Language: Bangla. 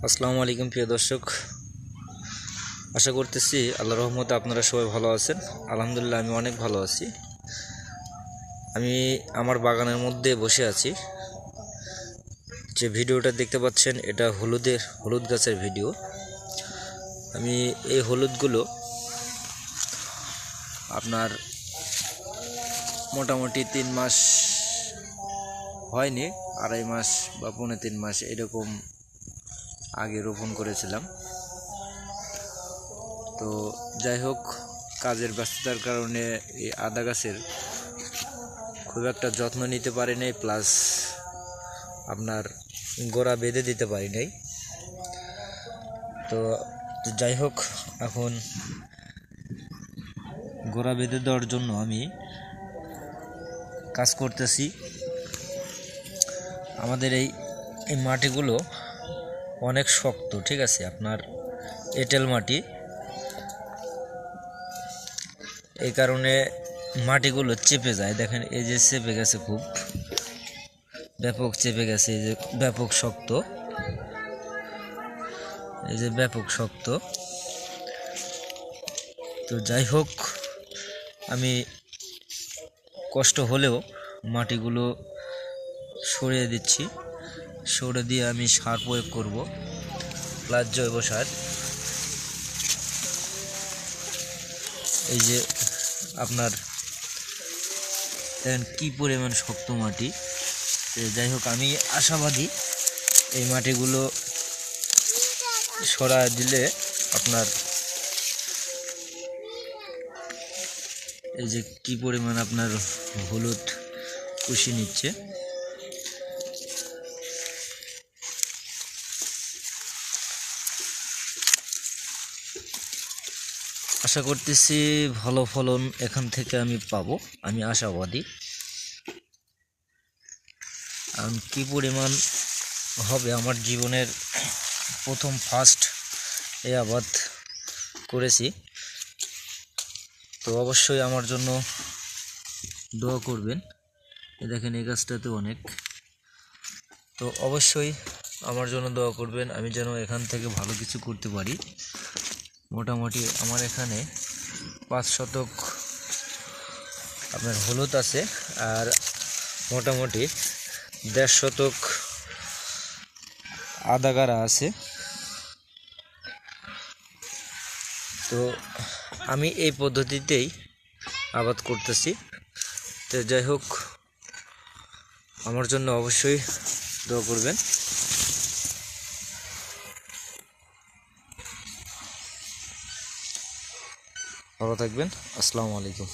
আসসালামু আলাইকুম প্রিয় দর্শক, আশা করতেছি আল্লাহর রহমতে আপনারা সবাই ভালো আছেন। আলহামদুলিল্লাহ আমি অনেক ভালো আছি। আমি আমার বাগানের মধ্যে বসে আছি। যে ভিডিওটা দেখতে পাচ্ছেন এটা হলুদ গাছের ভিডিও। আমি এই হলুদগুলো আপনার মোটামুটি 3 মাস হয়নি, 2.5 মাস বা 3.5 মাস এরকম আগে রোপণ করেছিলাম। তো যাই হোক, কাজের ব্যস্ততার কারণে এই আদা গাছের খুব একটা যত্ন নিতে পারি নাই, প্লাস আপনার গোড়া বেঁধে দিতে পারি নাই। তো যাই হোক, এখন গোড়া বেঁধে দেওয়ার জন্য আমি কাজ করতেছি। আমাদের এই মাটিগুলো অনেক শক্ত, ঠিক আছে, আপনার এঁটেল মাটি, এই কারণে মাটিগুলো চেপে যায়। দেখেন এই যে চেপে গেছে, খুব ব্যাপক চেপে গেছে, এই যে ব্যাপক শক্ত, এই যে ব্যাপক শক্ত। তো যাই হোক, আমি কষ্ট হলেও মাটিগুলো সরিয়ে দিচ্ছি। সরে দিয়ে আমি সার প্রয়োগ করব, প্লাস জৈব সার। এই যে আপনার দেখেন কি পরিমাণ শক্ত মাটি। যাই হোক, আমি আশাবাদী এই মাটিগুলো সরা দিলে আপনার এই যে কি পরিমাণ আপনার হলুদ কুশি নিচ্ছে। আশা করতেছি ভালো ফলন এখান থেকে আমি পাবো, আমি আশাবাদী। কারণ কী পরিমাণ হবে, আমার জীবনের প্রথম ফার্স্ট এই আবাদ করেছি। তো অবশ্যই আমার জন্য দোয়া করবেন। দেখেন এই গাছটাতে অনেক, তো অবশ্যই আমার জন্য দোয়া করবেন, আমি যেন এখান থেকে ভালো কিছু করতে পারি। মোটামুটি আমার এখানে 5 শতক আপনার হলুদ আছে, আর মোটামুটি 1.5 শতক আদা গাড়া আছে। তো আমি এই পদ্ধতিতেই আবাদ করতেছি। তো যাই হোক, আমার জন্য অবশ্যই দোয়া করবেন। ভালো থাকবেন। আসসালামু আলাইকুম।